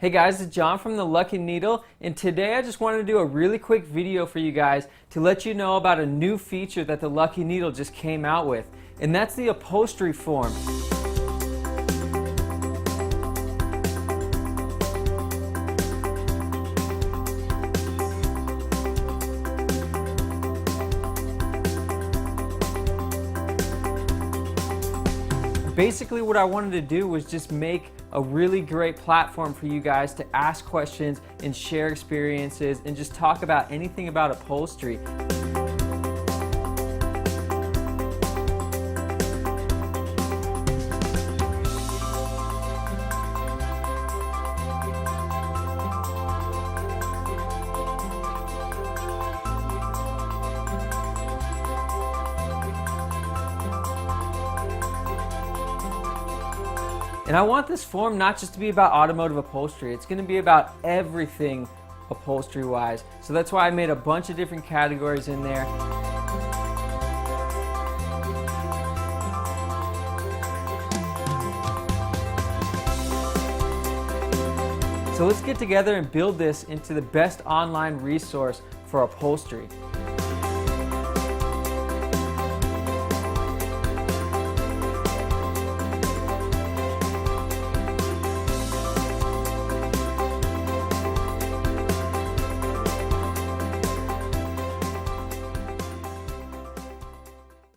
Hey guys, it's John from The Lucky Needle, and today I just wanted to do a really quick video for you guys to let you know about a new feature that The Lucky Needle just came out with, and that's the upholstery form. Basically what I wanted to do was just make a really great platform for you guys to ask questions and share experiences and just talk about anything about upholstery. And I want this forum not just to be about automotive upholstery, it's going to be about everything upholstery wise. So that's why I made a bunch of different categories in there. So let's get together and build this into the best online resource for upholstery.